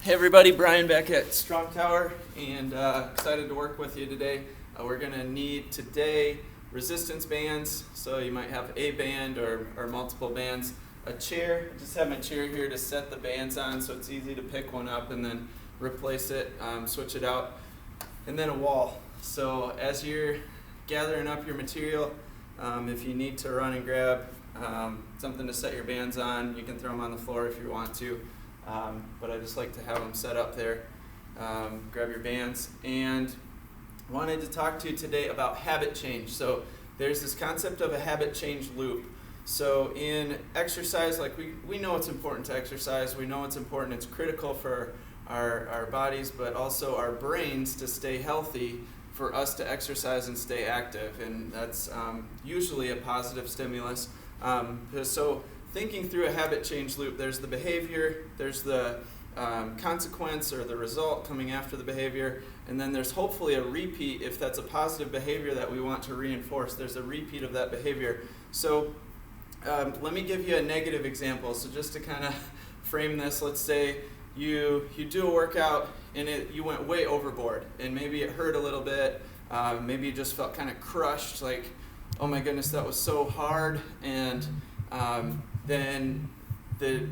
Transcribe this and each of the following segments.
Hey everybody, Brian back at Strong Tower, and excited to work with you today. We're going to need today resistance bands, so you might have a band or multiple bands, a chair. I just have my chair here to set the bands on so it's easy to pick one up and then replace it, switch it out, and then a wall. So as you're gathering up your material, if you need to run and grab something to set your bands on, you can throw them on the floor if you want to. But I just like to have them set up there. Grab your bands. And wanted to talk to you today about habit change. So there's this concept of a habit change loop. So in exercise, like we know it's important to exercise. We know it's important. It's critical for our bodies, but also our brains to stay healthy, for us to exercise and stay active. And that's usually a positive stimulus. So thinking through a habit change loop, there's the behavior, there's the consequence or the result coming after the behavior, and then there's hopefully a repeat if that's a positive behavior that we want to reinforce. There's a repeat of that behavior. So let me give you a negative example. So just to kind of frame this, let's say you do a workout and you went way overboard, and maybe it hurt a little bit, maybe you just felt kind of crushed, like, oh my goodness, that was so hard, and then the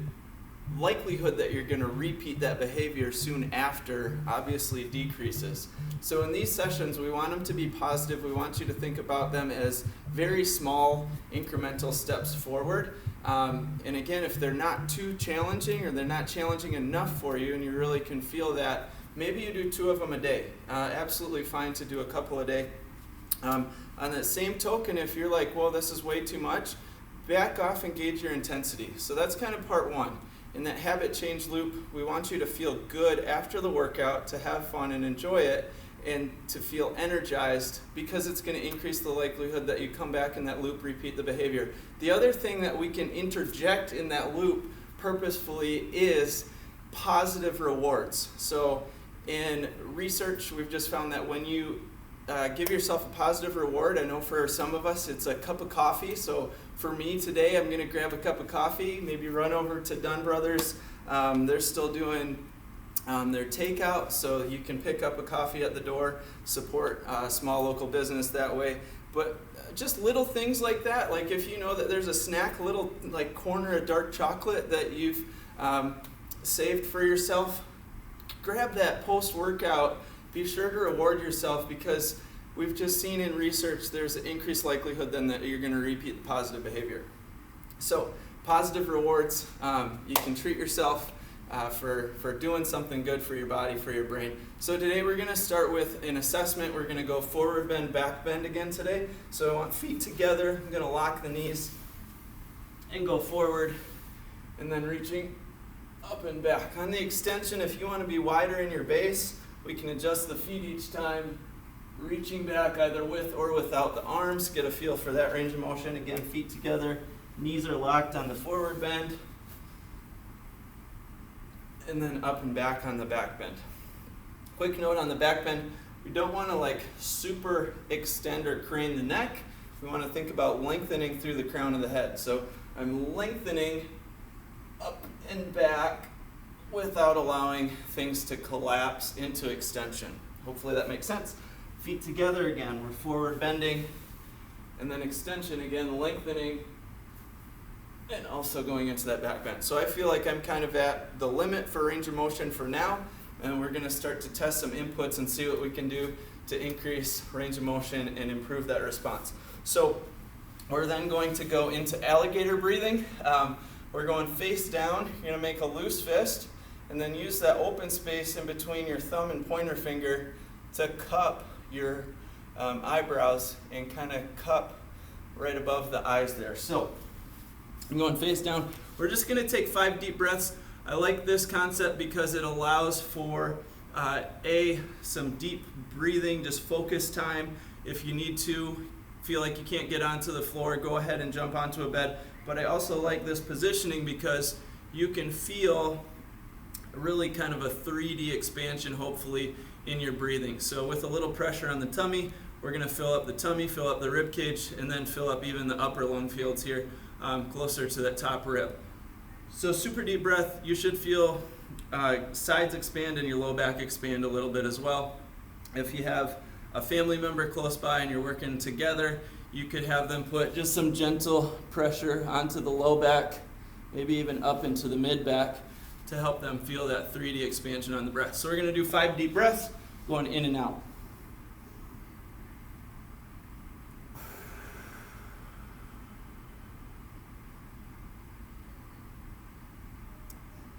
likelihood that you're going to repeat that behavior soon after obviously decreases. So in these sessions, we want them to be positive. We want you to think about them as very small incremental steps forward. And again, if they're not too challenging or they're not challenging enough for you and you really can feel that, maybe you do 2 of them a day. Absolutely fine to do a couple a day. On the same token, if you're like, well, this is way too much, back off and gauge your intensity. So that's kind of part 1. In that habit change loop, we want you to feel good after the workout, to have fun and enjoy it, and to feel energized, because it's going to increase the likelihood that you come back in that loop, repeat the behavior. The other thing that we can interject in that loop purposefully is positive rewards. So in research, we've just found that when you give yourself a positive reward, I know for some of us it's a cup of coffee. So for me today, I'm going to grab a cup of coffee, maybe run over to Dunn Brothers. They're still doing their takeout, so you can pick up a coffee at the door, support small local business that way. But just little things like that, like if you know that there's a snack, little like corner of dark chocolate that you've saved for yourself, grab that post-workout. Be sure to reward yourself, because we've just seen in research there's an increased likelihood then that you're going to repeat the positive behavior. So positive rewards, you can treat yourself for doing something good for your body, for your brain. So today we're going to start with an assessment. We're going to go forward bend, back bend again today. So I want feet together. I'm going to lock the knees and go forward, and then reaching up and back. On the extension, if you want to be wider in your base, we can adjust the feet each time, reaching back either with or without the arms. Get a feel for that range of motion. Again, feet together, knees are locked on the forward bend, and then up and back on the back bend. Quick note on the back bend, we don't want to like super extend or crane the neck. We want to think about lengthening through the crown of the head. So I'm lengthening up and back without allowing things to collapse into extension. Hopefully that makes sense. Feet together again, we're forward bending, and then extension again, lengthening, and also going into that back bend. So I feel like I'm kind of at the limit for range of motion for now, and we're going to start to test some inputs and see what we can do to increase range of motion and improve that response. So we're then going to go into alligator breathing. We're going face down. You're going to make a loose fist, and then use that open space in between your thumb and pointer finger to cup your eyebrows and kind of cup right above the eyes there. So I'm going face down. We're just going to take 5 deep breaths. I like this concept because it allows for some deep breathing, just focus time. If you need to, feel like you can't get onto the floor, go ahead and jump onto a bed. But I also like this positioning because you can feel really kind of a 3D expansion, hopefully, in your breathing. So with a little pressure on the tummy, we're going to fill up the tummy, fill up the rib cage, and then fill up even the upper lung fields here, closer to that top rib. So super deep breath. You should feel sides expand and your low back expand a little bit as well. If you have a family member close by and you're working together, you could have them put just some gentle pressure onto the low back, maybe even up into the mid back, to help them feel that 3D expansion on the breath. So we're going to do 5 deep breaths, going in and out.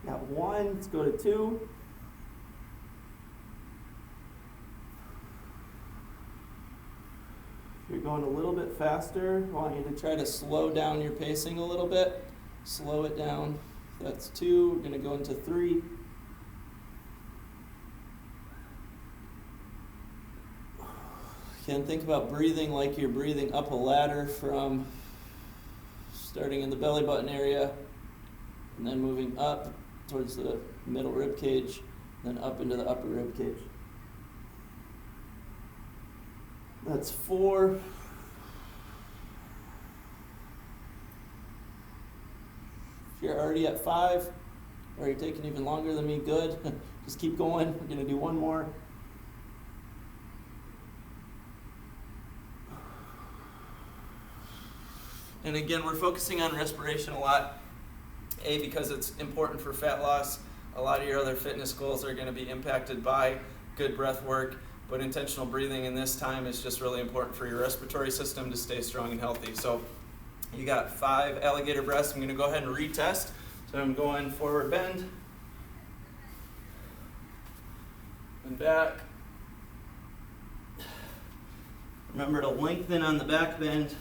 Got 1, let's go to 2. If you're going a little bit faster, I want you to try to slow down your pacing a little bit. Slow it down. That's 2. We're going to go into 3. Again, think about breathing like you're breathing up a ladder from starting in the belly button area and then moving up towards the middle rib cage, then up into the upper rib cage. That's 4. If you're already at 5, or you're taking even longer than me, good. Just keep going. We're going to do 1 more. And again, we're focusing on respiration a lot. Because it's important for fat loss. A lot of your other fitness goals are going to be impacted by good breath work, but intentional breathing in this time is just really important for your respiratory system to stay strong and healthy. So you got 5 alligator breaths. I'm going to go ahead and retest. So I'm going forward bend and back. Remember to lengthen on the back bend.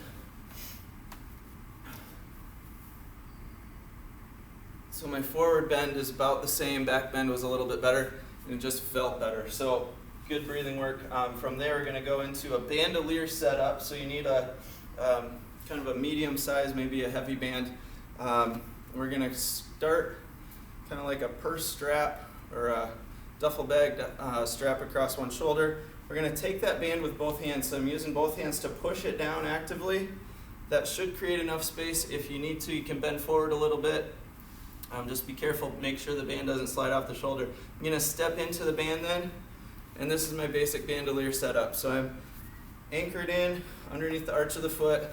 So my forward bend is about the same, back bend was a little bit better, and it just felt better. So good breathing work. From there, we're going to go into a bandolier setup. So you need a kind of a medium size, maybe a heavy band. We're going to start kind of like a purse strap or a duffel bag strap across one shoulder. We're going to take that band with both hands. So I'm using both hands to push it down actively. That should create enough space. If you need to, you can bend forward a little bit. Just be careful, make sure the band doesn't slide off the shoulder. I'm going to step into the band then, and this is my basic bandolier setup. So I'm anchored in underneath the arch of the foot,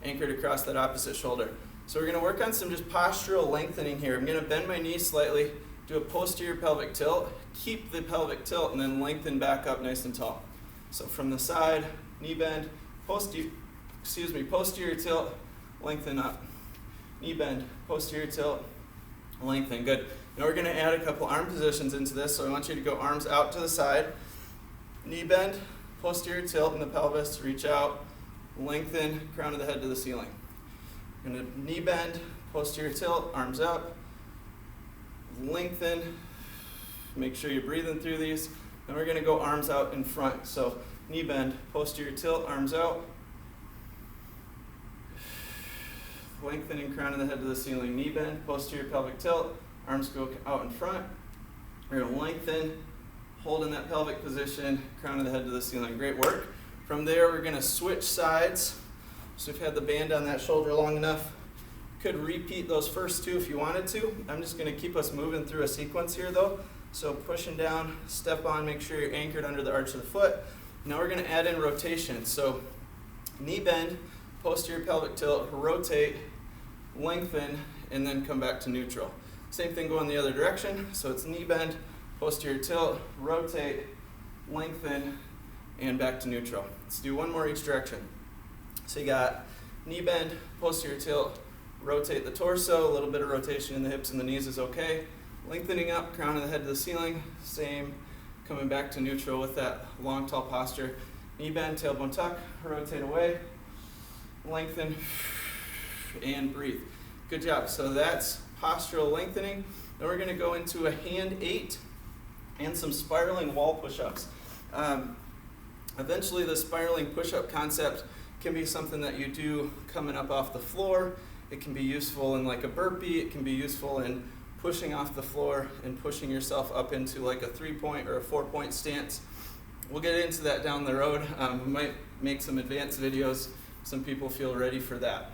anchored across that opposite shoulder. So we're going to work on some just postural lengthening here. I'm going to bend my knees slightly, do a posterior pelvic tilt, keep the pelvic tilt, and then lengthen back up nice and tall. So from the side, knee bend, posterior tilt, lengthen up. Knee bend, posterior tilt, lengthen. Good. Now we're going to add a couple arm positions into this. So I want you to go arms out to the side, knee bend, posterior tilt in the pelvis, reach out, lengthen, crown of the head to the ceiling. Going to knee bend, posterior tilt, arms up, lengthen. Make sure you're breathing through these. Then we're going to go arms out in front. So knee bend, posterior tilt, arms out, lengthening crown of the head to the ceiling. Knee bend, posterior pelvic tilt, arms go out in front. We're going to lengthen, hold in that pelvic position, crown of the head to the ceiling. Great work. From there, we're going to switch sides. So if you've had the band on that shoulder long enough, you could repeat those first 2 if you wanted to. I'm just going to keep us moving through a sequence here though. So pushing down, step on, make sure you're anchored under the arch of the foot. Now we're going to add in rotation. So knee bend, posterior pelvic tilt, rotate, lengthen, and then come back to neutral. Same thing going the other direction. So it's knee bend, posterior tilt, rotate, lengthen, and back to neutral. Let's do 1 more each direction. So you got knee bend, posterior tilt, rotate the torso, a little bit of rotation in the hips and the knees is okay. Lengthening up, crown of the head to the ceiling, same, coming back to neutral with that long, tall posture. Knee bend, tailbone tuck, rotate away, lengthen, and breathe. Good job. So that's postural lengthening. Then we're going to go into a hand 8 and some spiraling wall push-ups. Eventually the spiraling push-up concept can be something that you do coming up off the floor. It can be useful in like a burpee. It can be useful in pushing off the floor and pushing yourself up into like a 3-point or a 4-point stance. We'll get into that down the road. We might make some advanced videos. Some people feel ready for that.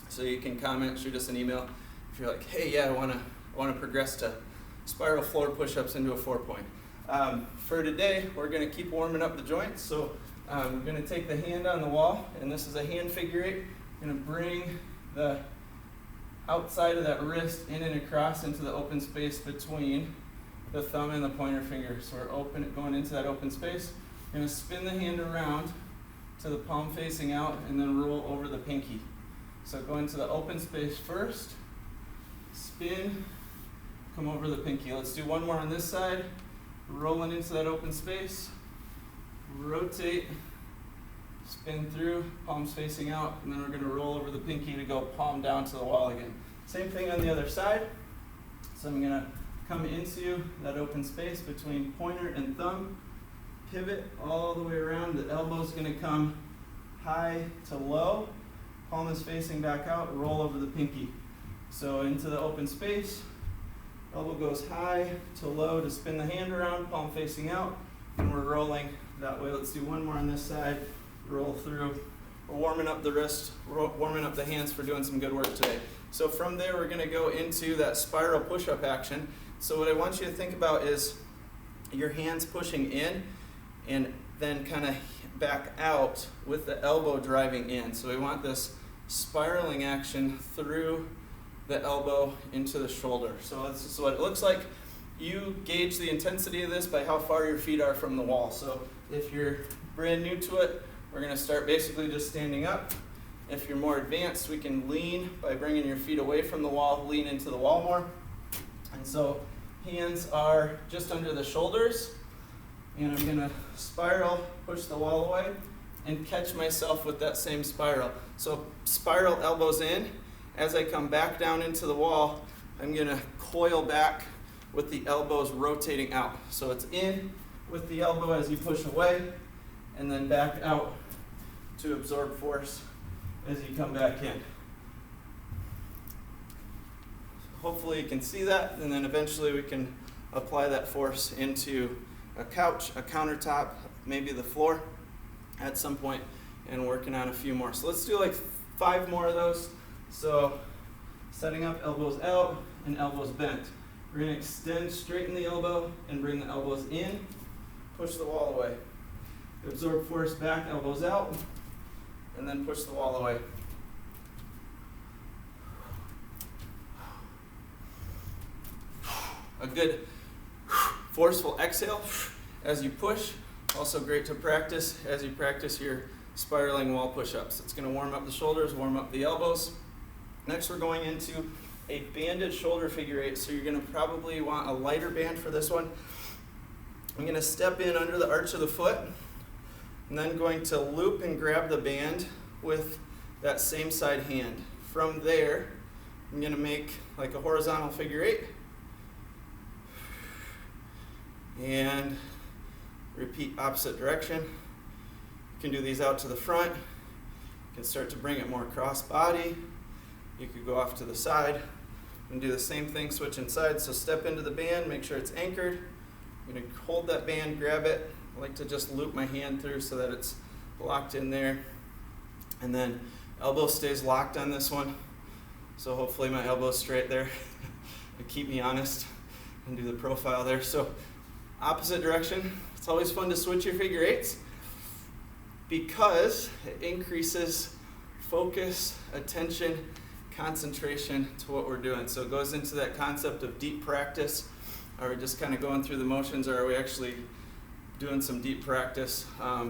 So you can comment, shoot us an email if you're like, hey, yeah, I want to progress to spiral floor push-ups into a 4-point. For today, we're going to keep warming up the joints. So we're going to take the hand on the wall, and this is a hand figure 8. I'm going to bring the outside of that wrist in and across into the open space between the thumb and the pointer finger. So we're going into that open space. We're going to spin the hand around to the palm facing out and then roll over the pinky. So go into the open space first, spin, come over the pinky. Let's do one more on this side. Rolling into that open space, rotate, spin through, palms facing out, and then we're going to roll over the pinky to go palm down to the wall again. Same thing on the other side. So I'm going to come into that open space between pointer and thumb, pivot all the way around. The elbow's going to come high to low, palm is facing back out, roll over the pinky. So into the open space, elbow goes high to low to spin the hand around, palm facing out, and we're rolling that way. Let's do one more on this side, roll through. We're warming up the wrist, warming up the hands for doing some good work today. So from there, we're gonna go into that spiral push-up action. So what I want you to think about is your hands pushing in and then kind of back out with the elbow driving in. So we want this spiraling action through the elbow into the shoulder. So this is what it looks like. You gauge the intensity of this by how far your feet are from the wall. So if you're brand new to it, we're going to start basically just standing up. If you're more advanced, we can lean by bringing your feet away from the wall, lean into the wall more. And so hands are just under the shoulders, and I'm going to spiral, push the wall away, and catch myself with that same spiral. So spiral elbows in. As I come back down into the wall, I'm going to coil back with the elbows rotating out. So it's in with the elbow as you push away, and then back out to absorb force as you come back in. Hopefully you can see that, and then eventually we can apply that force into a couch, a countertop, maybe the floor at some point, and working on a few more. So let's do like 5 more of those. So setting up, elbows out and elbows bent. We're going to extend, straighten the elbow and bring the elbows in, push the wall away. Absorb force back, elbows out, and then push the wall away. A good forceful exhale as you push. Also great to practice as you practice your spiraling wall push-ups. It's going to warm up the shoulders, warm up the elbows. Next, we're going into a banded shoulder figure 8, so you're going to probably want a lighter band for this one. I'm going to step in under the arch of the foot, and then going to loop and grab the band with that same side hand. From there, I'm going to make like a horizontal figure 8, and repeat opposite direction. You can do these out to the front. You can start to bring it more cross body. You could go off to the side and do the same thing, switching sides. So step into the band, make sure it's anchored. I'm going to hold that band, grab it. I like to just loop my hand through so that it's locked in there. And then elbow stays locked on this one. So hopefully my elbow's straight there to keep me honest and do the profile there. So opposite direction. It's always fun to switch your figure 8s because it increases focus, attention, concentration to what we're doing. So it goes into that concept of deep practice. Are we just kind of going through the motions, or are we actually doing some deep practice?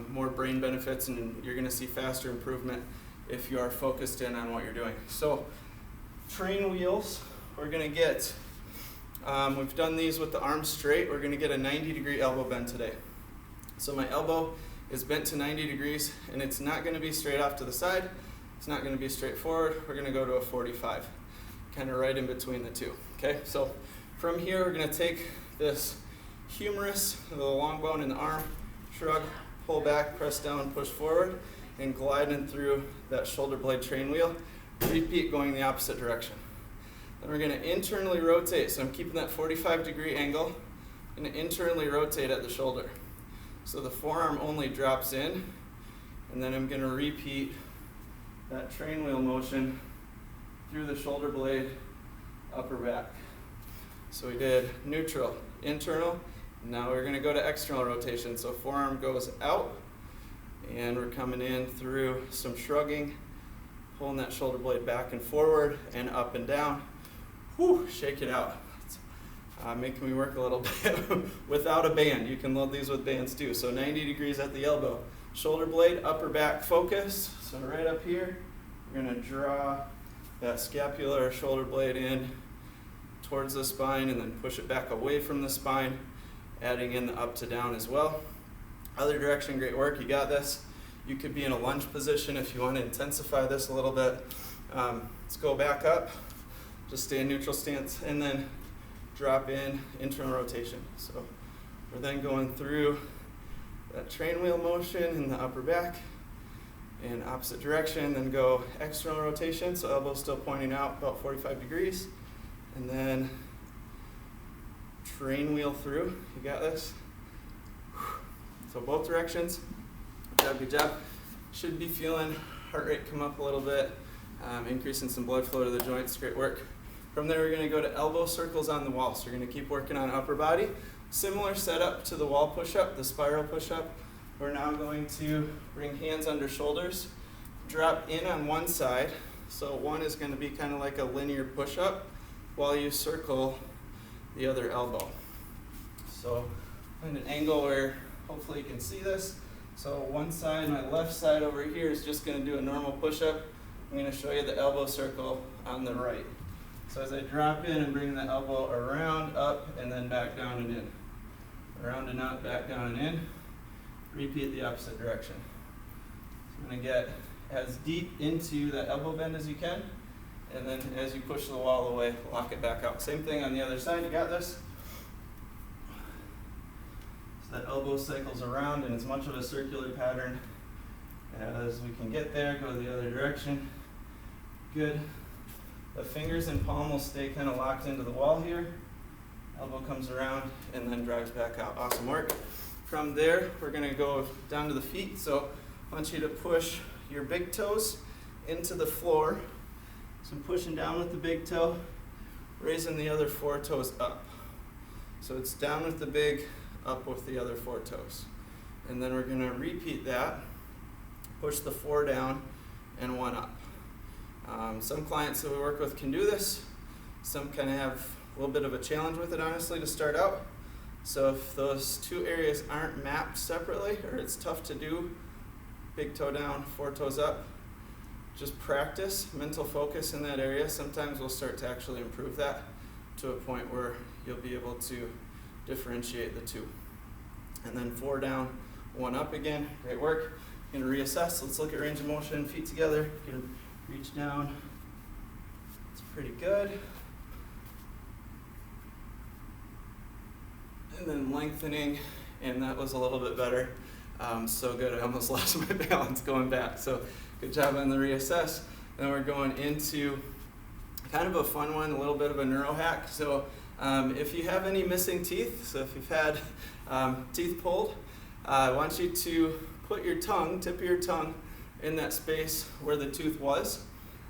More brain benefits, and you're going to see faster improvement if you are focused in on what you're doing. So train wheels, we're going to get, we've done these with the arms straight. We're going to get a 90-degree elbow bend today. So my elbow is bent to 90 degrees, and it's not going to be straight off to the side. It's not going to be straight forward. We're going to go to a 45, kind of right in between the two. Okay, so from here we're going to take this humerus, the long bone in the arm, shrug, pull back, press down, push forward, and gliding through that shoulder blade train wheel. Repeat going the opposite direction. Then we're going to internally rotate. So I'm keeping that 45-degree angle. I'm going to internally rotate at the shoulder. So the forearm only drops in, and then I'm going to repeat that train wheel motion through the shoulder blade, upper back. So we did neutral, internal. Now we're going to go to external rotation. So forearm goes out, and we're coming in through some shrugging, pulling that shoulder blade back and forward and up and down. Whew, shake it out. Making me work a little bit without a band. You can load these with bands too. So 90 degrees at the elbow. Shoulder blade, upper back focus. So right up here, we're going to draw that scapular shoulder blade in towards the spine and then push it back away from the spine, adding in the up to down as well. Other direction, great work, you got this. You could be in a lunge position if you want to intensify this a little bit. Let's go back up, just stay in neutral stance, and then drop in internal rotation. So we're then going through that train wheel motion in the upper back in opposite direction, then go external rotation, so elbow still pointing out about 45 degrees, and then train wheel through. You got this? So both directions. Good job, good job. Should be feeling heart rate come up a little bit, increasing some blood flow to the joints. Great work. From there, we're going to go to elbow circles on the wall. So we're going to keep working on upper body. Similar setup to the wall push-up, the spiral push-up. We're now going to bring hands under shoulders, drop in on one side. So one is going to be kind of like a linear push-up while you circle the other elbow. So find an angle where hopefully you can see this. So one side, my left side over here is just going to do a normal push-up. I'm going to show you the elbow circle on the right. So as I drop in and bring the elbow around, up, and then back down and in. Around and up, back down and in. Repeat the opposite direction. So I'm going to get as deep into that elbow bend as you can, and then as you push the wall away, lock it back out. Same thing on the other side, you got this? So that elbow cycles around in as much of a circular pattern as we can get there. Go the other direction. Good. The fingers and palm will stay kind of locked into the wall here. Elbow comes around and then drives back out. Awesome work. From there, we're going to go down to the feet. So I want you to push your big toes into the floor. So I'm pushing down with the big toe, raising the other four toes up. So it's down with the big, up with the other four toes. And then we're going to repeat that. Push the four down and one up. Some clients that we work with can do this. Some kind of have a little bit of a challenge with it, honestly, to start out. So if those two areas aren't mapped separately, or it's tough to do, big toe down, four toes up, just practice, mental focus in that area. Sometimes we'll start to actually improve that to a point where you'll be able to differentiate the two. And then four down, one up again. Great work. Going to reassess. Let's look at range of motion, feet together. Going to reach down. It's pretty good. And then lengthening, and that was a little bit better. So good, I almost lost my balance going back. So good job on the reassess. Then we're going into kind of a fun one, a little bit of a neuro hack. So if you have any missing teeth, so if you've had teeth pulled, I want you to put your tongue, tip of your tongue, in that space where the tooth was.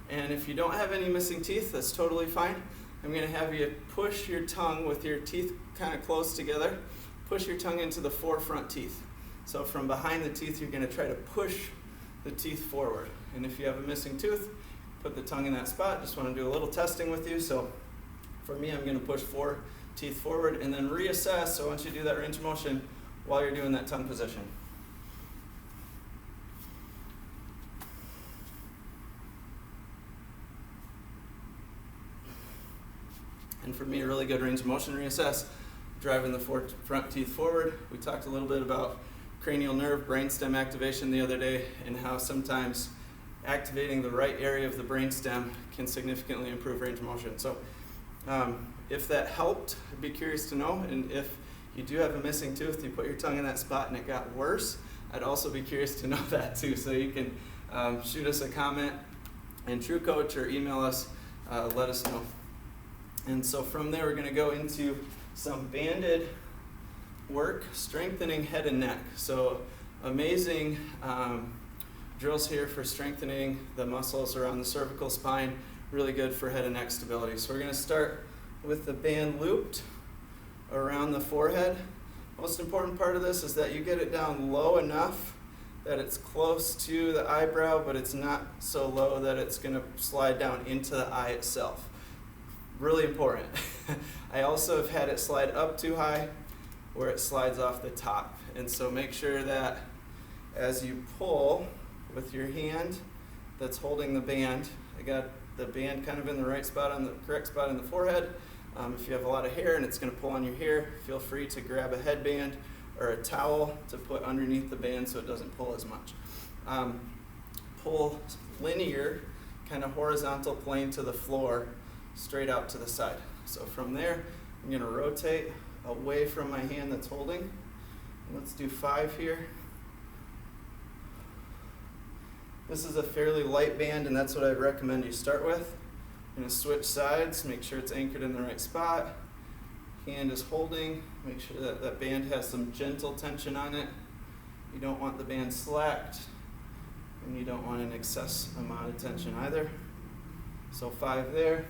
And if you don't have any missing teeth, that's totally fine. I'm going to have you push your tongue with your teeth kind of close together. Push your tongue into the four front teeth. So from behind the teeth, you're going to try to push the teeth forward. And if you have a missing tooth, put the tongue in that spot. Just want to do a little testing with you. So for me, I'm going to push four teeth forward and then reassess. So I want you to do that range of motion while you're doing that tongue position. And for me, a really good range of motion reassess, driving the four front teeth forward. We talked a little bit about cranial nerve brainstem activation the other day and how sometimes activating the right area of the brainstem can significantly improve range of motion. So if that helped, I'd be curious to know. And if you do have a missing tooth, you put your tongue in that spot and it got worse, I'd also be curious to know that too. So you can shoot us a comment in TrueCoach or email us, let us know. And so from there, we're going to go into some banded work, strengthening head and neck. So amazing drills here for strengthening the muscles around the cervical spine, really good for head and neck stability. So we're going to start with the band looped around the forehead. Most important part of this is that you get it down low enough that it's close to the eyebrow, but it's not so low that it's going to slide down into the eye itself. Really important. I also have had it slide up too high where it slides off the top. And so make sure that as you pull with your hand that's holding the band, I got the band kind of in the right spot, on the correct spot in the forehead. If you have a lot of hair and it's going to pull on your hair, feel free to grab a headband or a towel to put underneath the band so it doesn't pull as much. Pull linear, kind of horizontal plane to the floor, straight out to the side. So from there, I'm going to rotate away from my hand that's holding. Let's do 5 here. This is a fairly light band, and that's what I'd recommend you start with. I'm going to switch sides, make sure it's anchored in the right spot. Hand is holding, make sure that that band has some gentle tension on it. You don't want the band slacked, and you don't want an excess amount of tension either. So 5 there.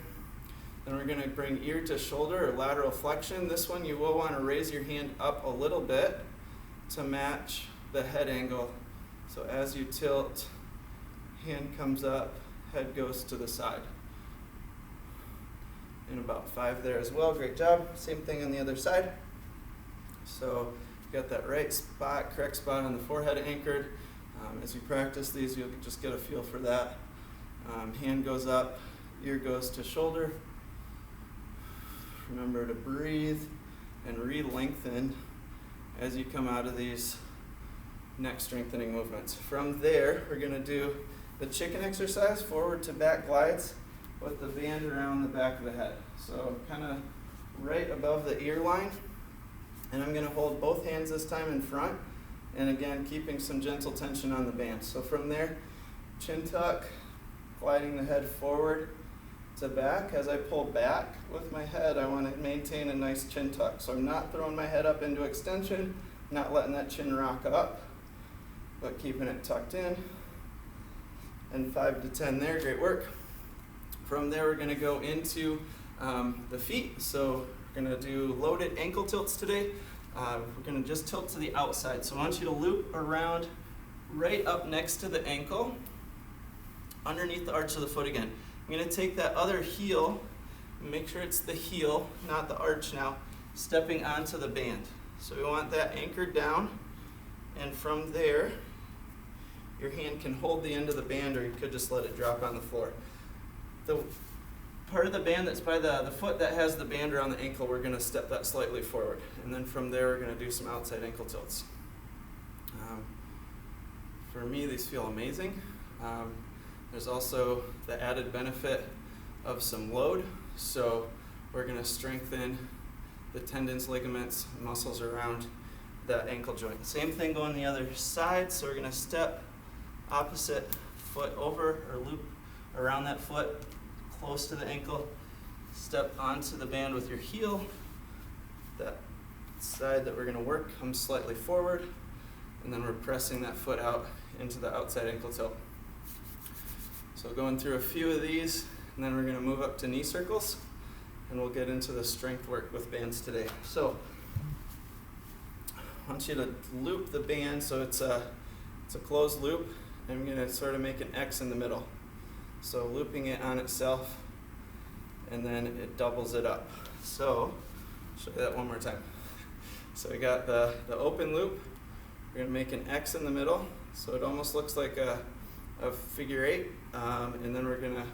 Then we're going to bring ear to shoulder or lateral flexion. This one you will want to raise your hand up a little bit to match the head angle. So as you tilt, hand comes up, head goes to the side. And about 5 there as well. Great job. Same thing on the other side. So you got that right spot, correct spot on the forehead anchored. As you practice these, you'll just get a feel for that. Hand goes up, ear goes to shoulder. Remember to breathe and re-lengthen as you come out of these neck strengthening movements. From there, we're going to do the chicken exercise, forward to back glides with the band around the back of the head. So kind of right above the ear line. And I'm going to hold both hands this time in front. And again, keeping some gentle tension on the band. So from there, chin tuck, gliding the head forward to back. As I pull back with my head, I want to maintain a nice chin tuck. So I'm not throwing my head up into extension, not letting that chin rock up, but keeping it tucked in. And 5 to 10 there, great work. From there, we're going to go into the feet. So we're going to do loaded ankle tilts today. We're going to just tilt to the outside. So I want you to loop around right up next to the ankle, underneath the arch of the foot again. I'm going to take that other heel, make sure it's the heel, not the arch now, stepping onto the band. So we want that anchored down, and from there, your hand can hold the end of the band, or you could just let it drop on the floor. The part of the band that's by the foot that has the band around the ankle, we're going to step that slightly forward. And then from there, we're going to do some outside ankle tilts. For me, these feel amazing. There's also the added benefit of some load. So we're going to strengthen the tendons, ligaments, muscles around that ankle joint. Same thing going the other side. So we're going to step opposite foot over, or loop around that foot, close to the ankle. Step onto the band with your heel. That side that we're going to work comes slightly forward, and then we're pressing that foot out into the outside ankle tilt. So going through a few of these, and then we're going to move up to knee circles, and we'll get into the strength work with bands today. So I want you to loop the band so it's a closed loop. I'm going to sort of make an X in the middle. So looping it on itself, and then it doubles it up. So I'll show you that one more time. So we got the open loop. We're going to make an X in the middle, so it almost looks like a figure 8. And then we're going to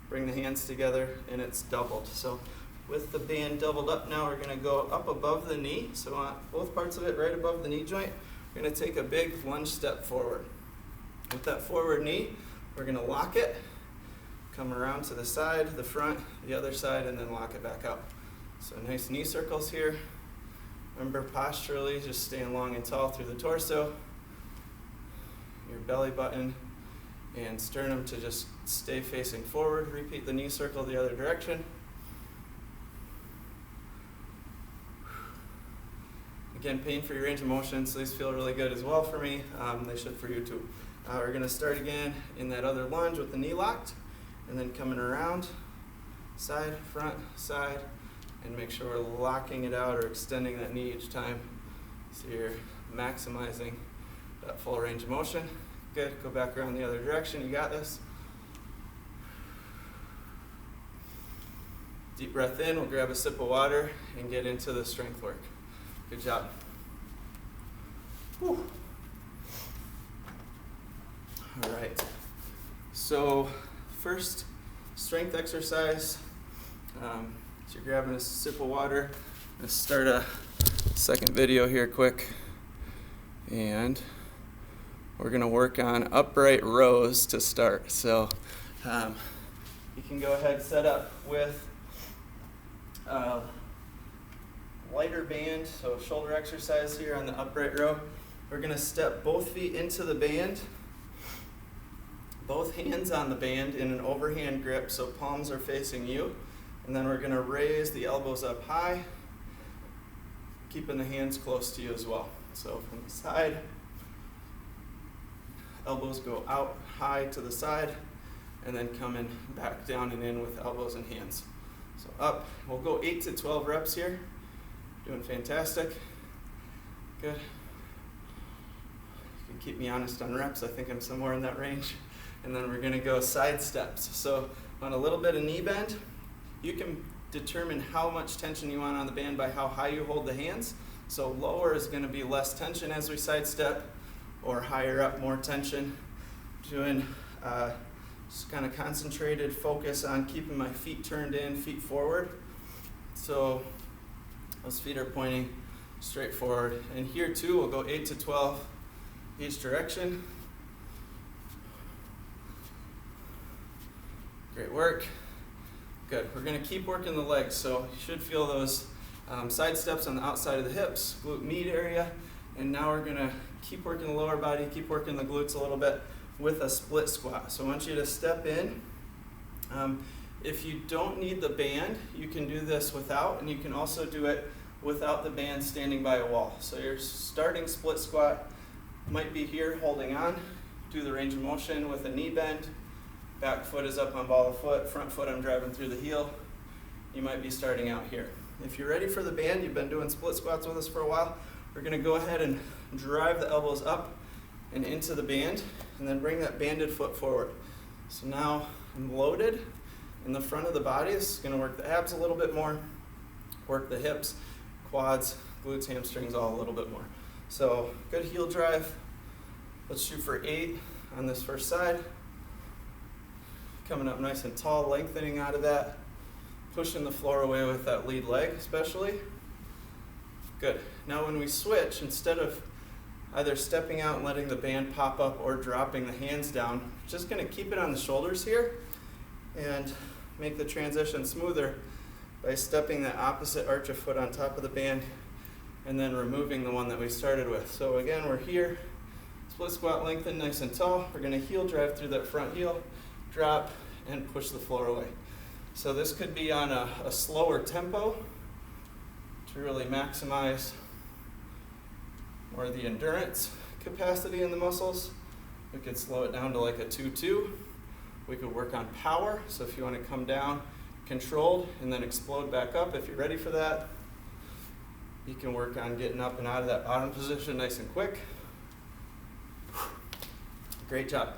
bring the hands together, and it's doubled. So with the band doubled up now, we're going to go up above the knee. So on both parts of it, right above the knee joint, we're going to take a big lunge step forward. With that forward knee, we're going to lock it, come around to the side, the front, the other side, and then lock it back up. So nice knee circles here. Remember, posturally, just staying long and tall through the torso. Your belly button and sternum to just stay facing forward. Repeat the knee circle the other direction. Again, pain for your range of motion, so these feel really good as well for me. They should for you too. We're going to start again in that other lunge with the knee locked, and then coming around, side, front, side, and make sure we're locking it out or extending that knee each time. So you're maximizing that full range of motion. Good, go back around the other direction, you got this. Deep breath in, we'll grab a sip of water and get into the strength work. Good job. Whew. All right, so first strength exercise, so you're grabbing a sip of water. Let's start a second video here quick, and we're gonna work on upright rows to start. So you can go ahead and set up with lighter band, so shoulder exercise here on the upright row. We're gonna step both feet into the band, both hands on the band in an overhand grip, so palms are facing you. And then we're gonna raise the elbows up high, keeping the hands close to you as well. So from the side, elbows go out high to the side, and then coming back down and in with elbows and hands. So up, we'll go 8 to 12 reps here. Doing fantastic. Good. You can keep me honest on reps. I think I'm somewhere in that range. And then we're gonna go side steps. So on a little bit of knee bend, you can determine how much tension you want on the band by how high you hold the hands. So lower is gonna be less tension as we side step, or higher up, more tension. Doing just kind of concentrated focus on keeping my feet turned in, feet forward. So those feet are pointing straight forward. And here too, we'll go 8 to 12 each direction. Great work. Good. We're going to keep working the legs, so you should feel those side steps on the outside of the hips, glute med area. And now we're going to keep working the lower body, keep working the glutes a little bit with a split squat. So I want you to step in. If you don't need the band, you can do this without, and you can also do it without the band standing by a wall. So your starting split squat might be here holding on. Do the range of motion with a knee bend. Back foot is up on ball of foot, front foot I'm driving through the heel. You might be starting out here. If you're ready for the band, you've been doing split squats with us for a while, we're gonna go ahead and drive the elbows up and into the band, and then bring that banded foot forward. So now I'm loaded in the front of the body. This is gonna work the abs a little bit more, work the hips, quads, glutes, hamstrings, all a little bit more. So good heel drive. Let's shoot for 8 on this first side. Coming up nice and tall, lengthening out of that, pushing the floor away with that lead leg especially. Good. Now when we switch, instead of either stepping out and letting the band pop up or dropping the hands down, just gonna keep it on the shoulders here and make the transition smoother by stepping that opposite arch of foot on top of the band and then removing the one that we started with. So again, we're here, split squat, lengthen nice and tall. We're gonna heel drive through that front heel, drop, and push the floor away. So this could be on a slower tempo to really maximize more of the endurance capacity in the muscles. We could slow it down to like a 2-2. We could work on power. So if you want to come down controlled and then explode back up, if you're ready for that, you can work on getting up and out of that bottom position nice and quick. Great job.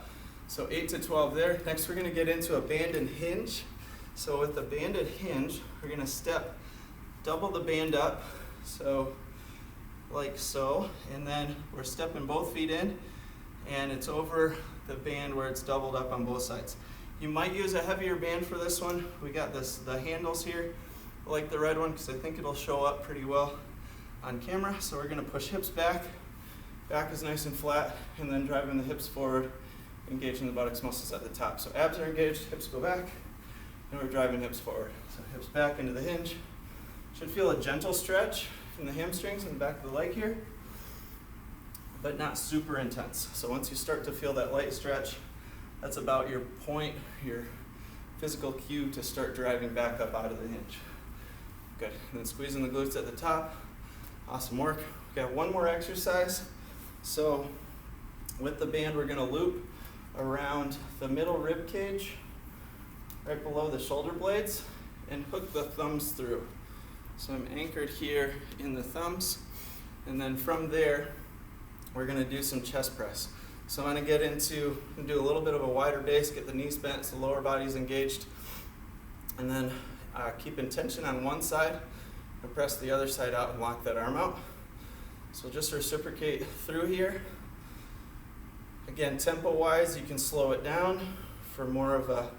So 8 to 12 there. Next we're going to get into a banded hinge. So with the banded hinge, we're going to step, double the band up, so like so, and then we're stepping both feet in, and it's over the band where it's doubled up on both sides. You might use a heavier band for this one. We got the handles here, I like the red one because I think it'll show up pretty well on camera. So we're going to push hips back, back is nice and flat, and then driving the hips forward, engaging the buttocks muscles at the top. So abs are engaged, hips go back, and we're driving hips forward. So hips back into the hinge. Should feel a gentle stretch from the hamstrings and the back of the leg here, but not super intense. So once you start to feel that light stretch, that's about your point, your physical cue to start driving back up out of the hinge. Good, and then squeezing the glutes at the top. Awesome work. We got one more exercise. So with the band, we're gonna loop around the middle rib cage, right below the shoulder blades, and hook the thumbs through. So I'm anchored here in the thumbs, and then from there, we're gonna do some chest press. So I'm gonna do a little bit of a wider base, get the knees bent so the lower body's engaged, and then keeping tension on one side, and press the other side out and lock that arm out. So just reciprocate through here. Again, tempo-wise, you can slow it down for more of a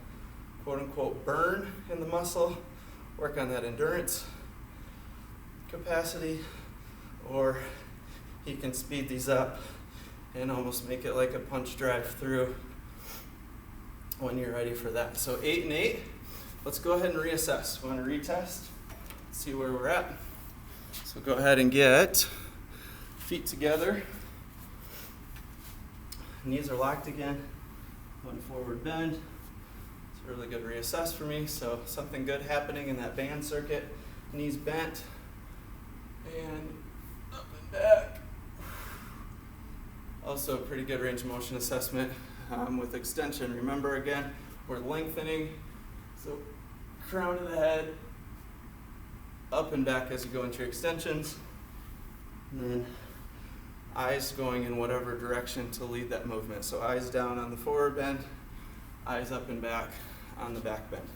quote-unquote burn in the muscle, work on that endurance capacity, or you can speed these up and almost make it like a punch drive through when you're ready for that. So 8 and 8. Let's go ahead and reassess. We want to retest, see where we're at. So go ahead and get feet together. Knees are locked again. One forward bend. It's a really good reassess for me. So something good happening in that band circuit. Knees bent. And up and back. Also a pretty good range of motion assessment with extension. Remember again, we're lengthening. So crown of the head, up and back as you go into your extensions. And then eyes going in whatever direction to lead that movement. So eyes down on the forward bend, eyes up and back on the back bend.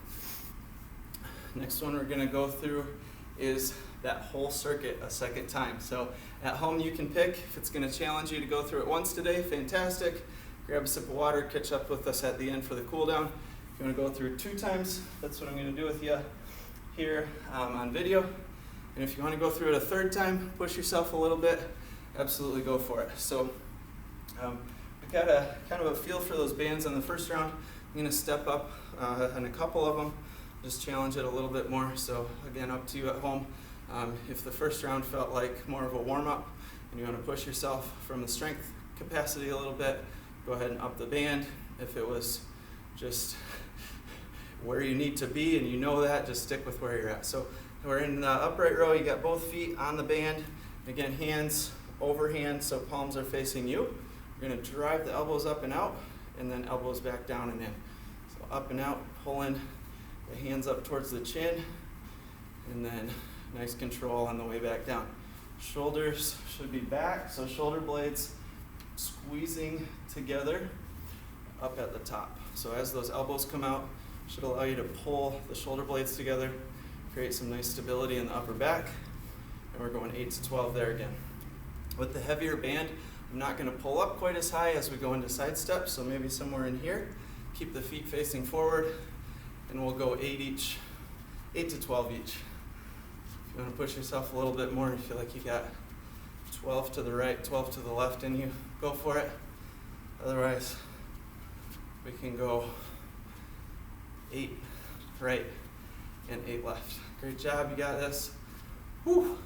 Next one we're going to go through is that whole circuit a second time. So at home you can pick. If it's going to challenge you to go through it once today, fantastic. Grab a sip of water, catch up with us at the end for the cool down. If you want to go through it 2 times, that's what I'm going to do with you here on video. And if you want to go through it a 3rd time, push yourself a little bit, absolutely go for it. So I got a kind of a feel for those bands on the first round. I'm going to step up on a couple of them, just challenge it a little bit more. So again, up to you at home. If the first round felt like more of a warm-up and you want to push yourself from the strength capacity a little bit, go ahead and up the band. If it was just where you need to be and you know that, just stick with where you're at. So we're in the upright row. You got both feet on the band. Again, hands over hands, so palms are facing you. You're going to drive the elbows up and out, and then elbows back down and in. So up and out, pulling the hands up towards the chin, and then nice control on the way back down. Shoulders should be back, so shoulder blades squeezing together up at the top. So as those elbows come out, should allow you to pull the shoulder blades together, create some nice stability in the upper back, and we're going 8 to 12 there again. With the heavier band, I'm not going to pull up quite as high as we go into side steps, so maybe somewhere in here. Keep the feet facing forward, and we'll go 8 to 12 each. If you want to push yourself a little bit more, you feel like you got 12 to the right, 12 to the left in you, go for it. Otherwise, we can go 8 right and 8 left. Great job, you got this. Whew.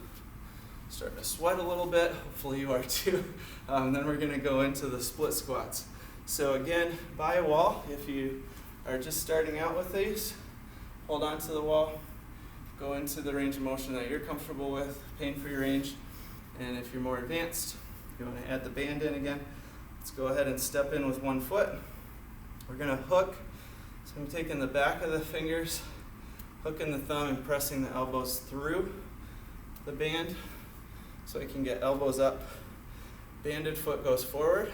Starting to sweat a little bit, hopefully you are too. Then we're gonna go into the split squats. So again, by a wall, if you are just starting out with these, hold on to the wall, go into the range of motion that you're comfortable with, pain for your range. And if you're more advanced, you wanna add the band in again, let's go ahead and step in with one foot. We're gonna hook, so I'm taking the back of the fingers, hooking the thumb and pressing the elbows through the band so I can get elbows up. Banded foot goes forward,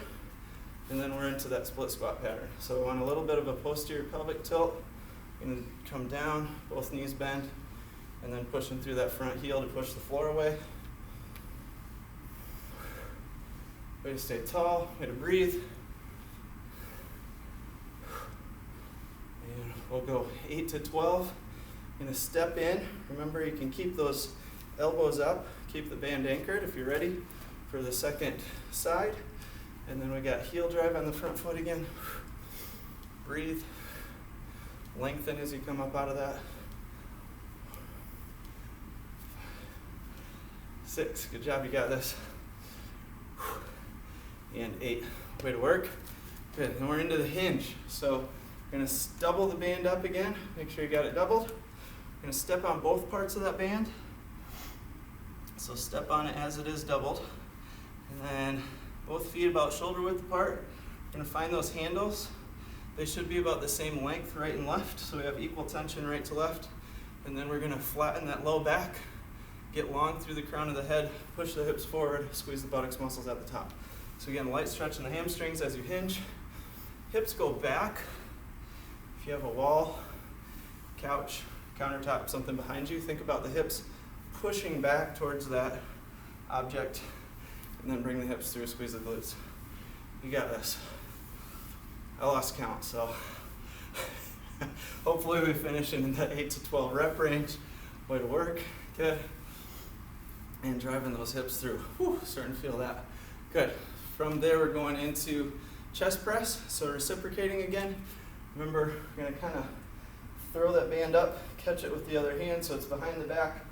and then we're into that split squat pattern. So we want a little bit of a posterior pelvic tilt. You're gonna come down, both knees bend, and then pushing through that front heel to push the floor away. Way to stay tall, way to breathe. And we'll go 8 to 12. I'm gonna step in. Remember, you can keep those elbows up, keep the band anchored if you're ready for the second side. And then we got heel drive on the front foot again. Breathe. Lengthen as you come up out of that. 6, good job, you got this. And 8, way to work. Good, and we're into the hinge. So we're gonna double the band up again. Make sure you got it doubled. We're gonna step on both parts of that band. So step on it as it is doubled. And then both feet about shoulder width apart. We're gonna find those handles. They should be about the same length, right and left, so we have equal tension right to left. And then we're gonna flatten that low back get long through the crown of the head, push the hips forward, squeeze the buttocks muscles at the top. So again, light stretch in the hamstrings as you hinge. Hips go back. If you have a wall, couch, countertop, something behind you, think about the hips pushing back towards that object, and then bring the hips through, squeeze the glutes. You got this. I lost count, so hopefully we finish in the 8 to 12 rep range. Way to work, good. And driving those hips through. Whew, starting to feel that. Good. From there, we're going into chest press, so reciprocating again. Remember, we're gonna kind of throw that band up, catch it with the other hand so it's behind the back.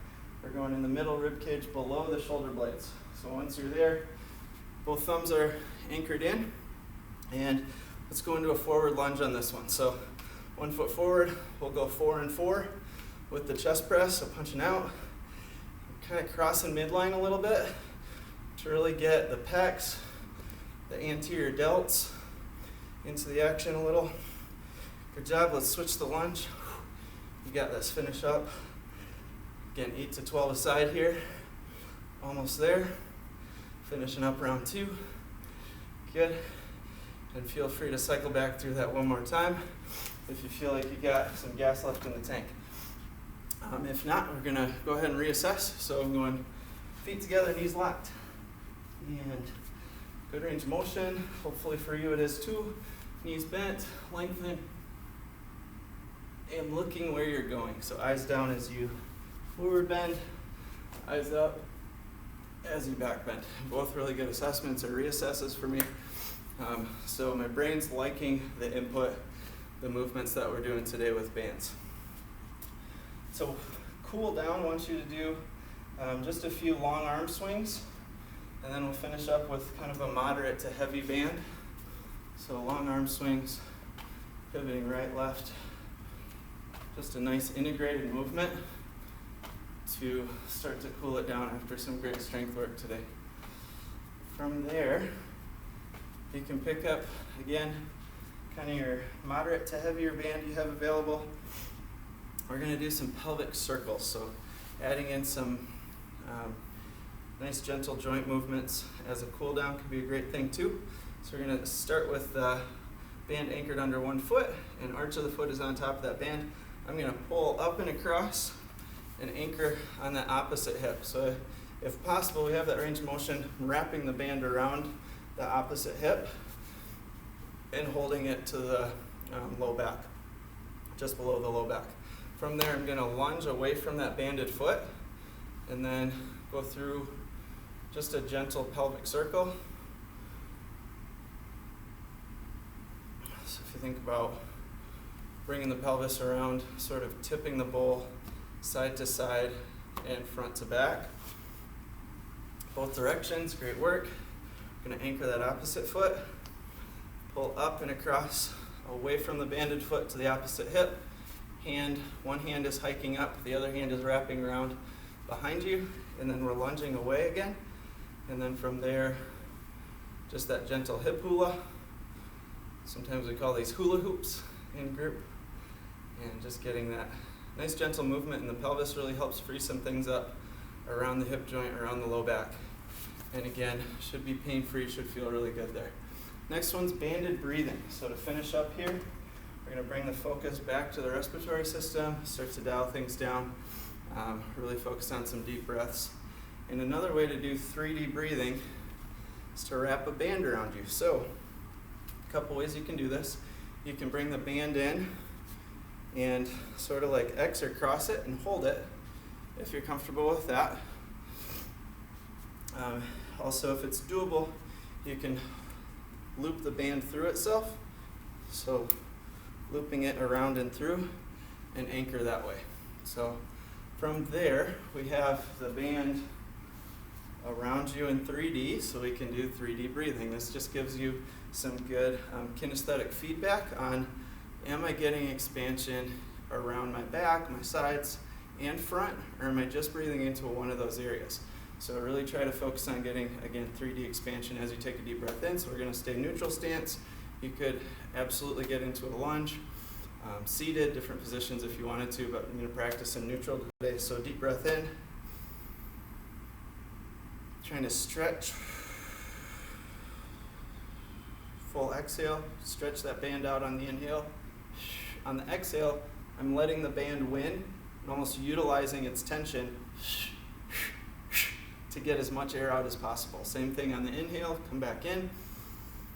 We're going in the middle rib cage below the shoulder blades. So once you're there, both thumbs are anchored in, and let's go into a forward lunge on this one. So 1 foot forward, we'll go 4 and 4 with the chest press, so punching out. Kind of crossing midline a little bit to really get the pecs, the anterior delts into the action a little. Good job, let's switch the lunge. You got this, finish up. Again, 8 to 12 aside here. Almost there. Finishing up round 2. Good. And feel free to cycle back through that one more time if you feel like you got some gas left in the tank. If not, we're gonna go ahead and reassess. So I'm going feet together, knees locked. And good range of motion. Hopefully for you it is too. Knees bent, lengthen, and looking where you're going. So eyes down as you forward bend, eyes up as you back bend. Both really good assessments or reassesses for me. So my brain's liking the input, the movements that we're doing today with bands. So cool down, I want you to do just a few long arm swings, and then we'll finish up with kind of a moderate to heavy band. So long arm swings, pivoting right, left. Just a nice integrated movement to start to cool it down after some great strength work today. From there, you can pick up, again, kind of your moderate to heavier band you have available. We're going to do some pelvic circles, so adding in some nice gentle joint movements as a cool down could be a great thing too. So we're going to start with the band anchored under one foot, and arch of the foot is on top of that band. I'm going to pull up and across and anchor on that opposite hip. So if possible, we have that range of motion, wrapping the band around the opposite hip and holding it to the low back, just below the low back. From there, I'm going to lunge away from that banded foot and then go through just a gentle pelvic circle. So if you think about bringing the pelvis around, sort of tipping the bowl side to side and front to back. Both directions, great work. I'm going to anchor that opposite foot, pull up and across, away from the banded foot to the opposite hip. One hand is hiking up, the other hand is wrapping around behind you, and then we're lunging away again. And then from there, just that gentle hip hula. Sometimes we call these hula hoops in group. And just getting that nice gentle movement in the pelvis really helps free some things up around the hip joint, around the low back. And again, should be pain-free, should feel really good there. Next one's banded breathing. So to finish up here, we're going to bring the focus back to the respiratory system, start to dial things down, really focus on some deep breaths. And another way to do 3D breathing is to wrap a band around you. So a couple ways you can do this. You can bring the band in and sort of like X or cross it and hold it if you're comfortable with that. Also, if it's doable, you can loop the band through itself. So looping it around and through and anchor that way. So from there, we have the band around you in 3D, so we can do 3D breathing. This just gives you some good kinesthetic feedback on, am I getting expansion around my back, my sides, and front, or am I just breathing into one of those areas? So really try to focus on getting, again, 3D expansion as you take a deep breath in. So we're going to stay neutral stance. You could absolutely get into a lunge, seated, different positions if you wanted to, but I'm going to practice in neutral today. So deep breath in, Trying to stretch. Full exhale, stretch that band out on the inhale. On the exhale, I'm letting the band win and almost utilizing its tension to get as much air out as possible. Same thing on the inhale, come back in,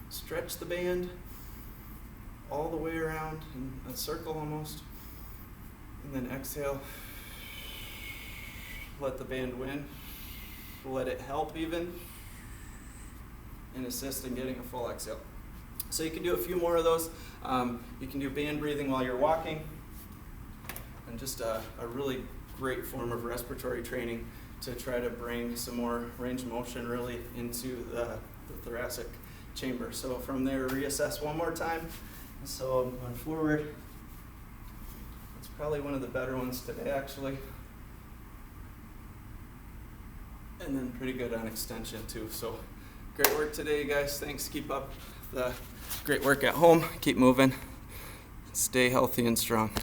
stretch the band all the way around in a circle almost, and then exhale, let the band win, let it help even, and assist in getting a full exhale. So you can do a few more of those. You can do band breathing while you're walking, and just a really great form of respiratory training to try to bring some more range of motion really into the thoracic chamber. So from there, reassess one more time. So I'm going forward. It's probably one of the better ones today, actually. And then pretty good on extension too. So great work today, guys. Thanks. Keep up the great work at home. Keep moving. Stay healthy and strong.